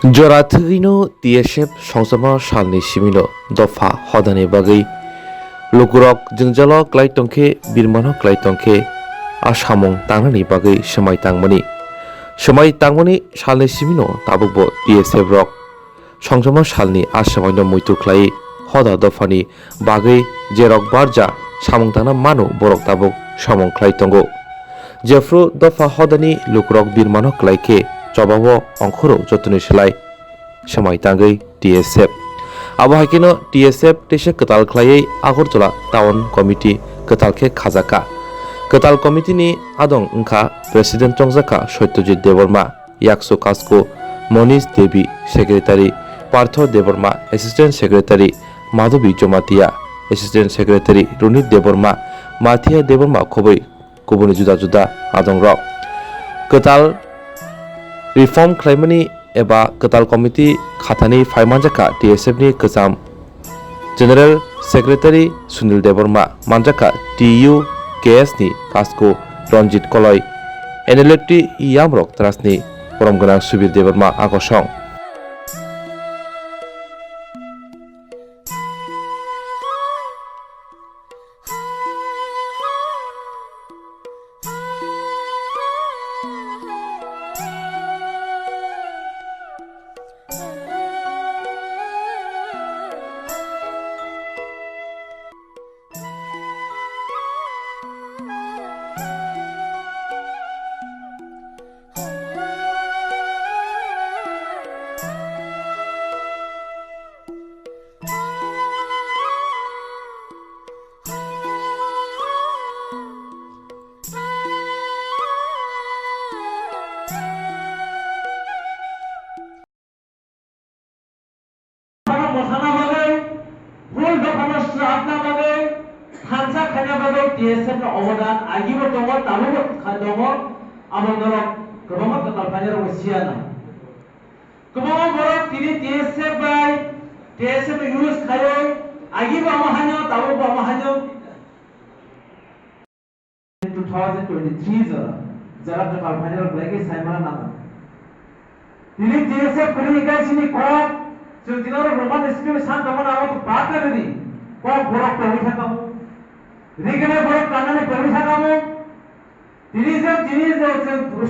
Jorathino TSF Songsama Salni Simino Dofa Hodani Bagi Lukurok Jengjalo Klaitonke Birmano Klaitonke Ashamong Tangani Bagi Semai Tangmani Semai Tangmani Salni Simino Tabukbo TSF Rock Songsama Salni Asamaino Muitu Klai Hoda Dofani Bagi Jerok Barja Samong Tangna Manu Borok Tabuk Samong Klaitongo Jeffro Dofa Hodani Lukurok Birmano Klaike Cobawo Ongkoro Jotuni Selai Semai Tangai TSF Abo Hakino TSF Tese Kwtalkhe Agortola Town Committee Kwtalkhe Khajakha Kwtal Committee ni Adong Ngkha President Khajakha Satyajit Deborma Yakso Kasko Monish Devi Secretary Partho Deborma Assistant Secretary Madhavi Jomatia Assistant Secretary Runit Deborma Mathia Deborma Khoboi Kubuni Juda Juda Adong Rok Kwtal Reform Claimani Eba Kwtal Committee Khatani Manjaka TSF ni Kazam General Secretary Sunil Deborma Manjaka TU KS ni Kasko Ranjit Koloi Enelecti Yamrok Trasni Poromganang Subir Deborma Agosong TSF অবদান আগিবো দङ তাবো দङ আমনর গোবম Kwtalkhe ওসিয়ানা গোবম বড় তিনি TSF by TSF use খায় আগিবো আমহানো তাবো আমহানো 2023 যারা Kwtalkhe ব্লেকে সাইমানা নাম তিনি TSF কমিউনিকেশননি ক जों Roman script सान दङ आरो बात करनि क बড় পরীক্ষা কাম রিগনে বড় কানানে পরীক্ষা কাম তিনি যে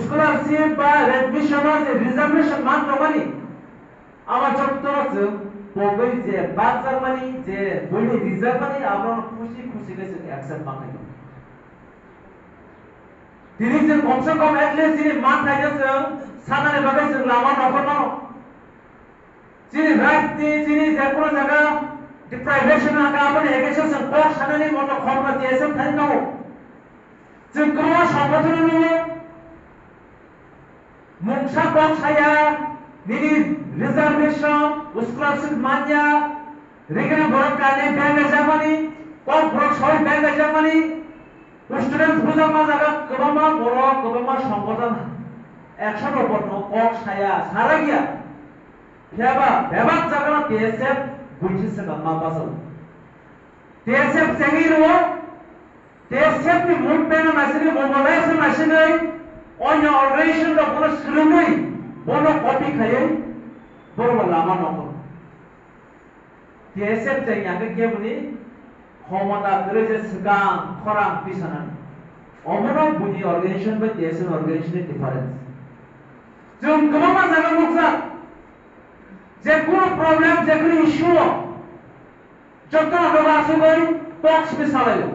স্কলারশিপ বা এডমিশন যে রিজার্ভেশন মান দঙনি আমার চত্বর বগৈ যে বাজার মানি যে বইনি রিজার্ভ মানি আমরা খুশি খুশি গেছে অ্যাকসেপ্ট মানাই তিনি যে কমসে কম এটলিস্ট তিনি মান থাইছে সানানে বাগাইছে লামা নকরনো যিনি রাস্তি যিনি যে কোনো জায়গা deprivation aga apni education se kok sanani moto khorma TSF thai no जों kono সংগঠন নিয়ে মুংসা কক ছায়া নিনি রিজার্ভেশন স্কলারশিপ মানিয়া রেগনা বড় কানে ব্যাংক জামানি কম বড় সবাই ব্যাংক জামানি স্টুডেন্ট বুঝামা জায়গা কবমা বড় কবমা সংগঠন 100 উপর কক ছায়া সারা গিয়া বেবাক জায়গা TSF বুঝিছে না বাসল TSF চেঙ্গিরো TSF ni movement message mobilisation machine অন্য অর্গানাইজেশন র কোন সুলুই বড় কপি খায় বড় লামা নকর TSF চেঙ্গাকে কেবনি ক্ষমতা করে যে সুগাং খরাং পিছানান অমন বুঝি অর্গানাইজেশন বা TSF অর্গানাইজেশনের ডিফারেন্স जों गोबां জায়গা মুখা যে কোনো প্রবলেম যে কোনো ইস্যু যত নবা আসবে বক্স বিসালাयो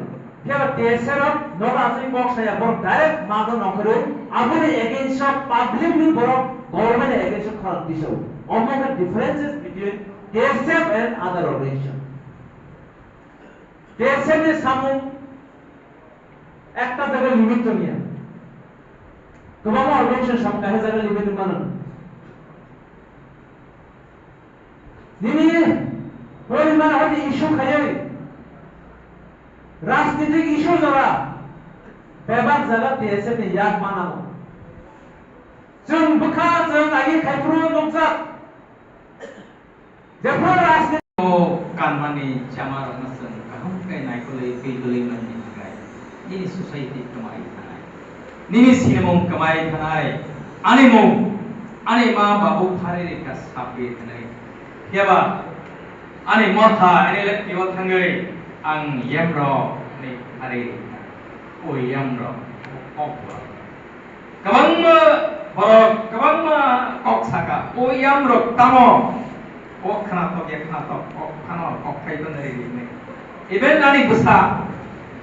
ফের TSF নবা আসবে বক্স या বড় ডাইরেক্ট মাগো নকরে আপনি এগেইনস্ট অফ পাবলিকলি বড় গভর্নমেন্ট এগেইনস্ট খরচ দিছো অমন differences between TSF and other organisation TSF এর সামনে একটা জায়গা লিমিট তো নিয়া তোমার অর্গানাইজেশন সংখ্যা জায়গা লিমিট মানেন নিনি পরিমাণ হতে ইস্যু খায় রাজনৈতিক ইস্যু যারা বেবাক জায়গা TSF ni yak মানানো जों বখা जों আগি খাইফ্রু নকজা যেফর রাজনীতি ও কানমানি জামার নাসন কাহম কাই নাইকলে পেইদলি মানি থাকায় এই সোসাইটি কামাই থানায় নিনি সিনেমং কামাই থানায় আনিমং Ani ma babu phare rika sapi thanai. Hiaba. Ani motha ani lek piwa thangai. Ang yamro ni hari. O yamro. Okwa. Kabang borok kabang Kwtalkhe. O yamro tamo. O khana to ya khana to. O khana o khai to nari ni. Even ani busa.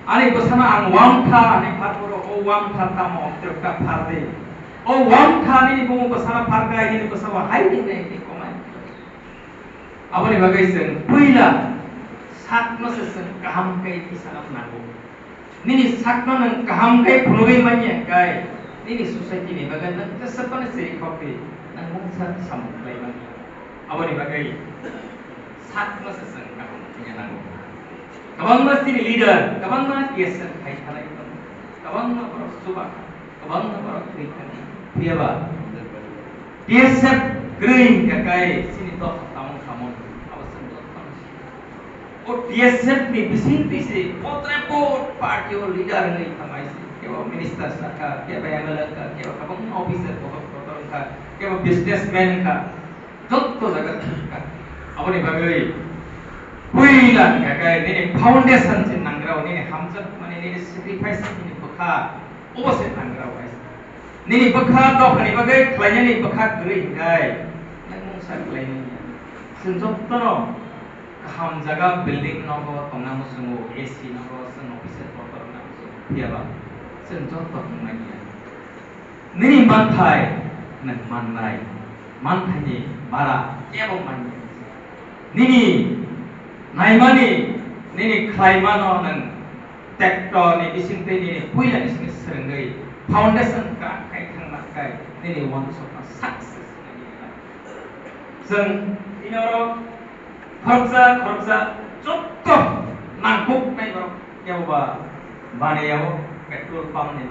Ani busana ang wamtha ani pharpuro o wamtha tamo trukka pharde. O wamtha ni bumu busana pharga ini busawa hai ni ni komai. Abani bagai sen puila sakno sen kaham kai kisanap nago. Nini sakno nang kaham kai phunubai manya kai. Nini society ni bagai nang kesapane se kopi nang mungsa samuklai manya. Abani bagai sakno sen kaham punya nago. Kabang mas sini leader, kabang mas biasa kai thalai itu, kabang mas baru subah, kabang mas baru krikan, biaba. Biasa green kakai sini toh tamu kamu, awasan toh tamu. Oh biasa ni bising pot party or leader ni tamai sih, kaya minister saka, kaya yang lalaka, kaya kabang officer kotor ka, kaya businessman ka, jatuh jaga ka. Apa ni bagai? Puilan kakai ni foundation sin nangrau ni hamzat mani ni sacrifice ni bakha obaset nangrau ais ni bakha do khani bagai klanya ni bakha gri gai nang mung sa klanya ni sinjok tono ham jaga building no go tongna musungu AC no go sun office kotor na biaba sinjok to ngmai ni manthai nang manai manthai ni bara kebo mani ni naimani nini klaimano nang tektor ni bising te ni puila ni sing serenggai foundation ka kai thang mak kai nini one of success seng inoro khorja jotto nangkuk nai bro ya ba bane ya petrol pump ni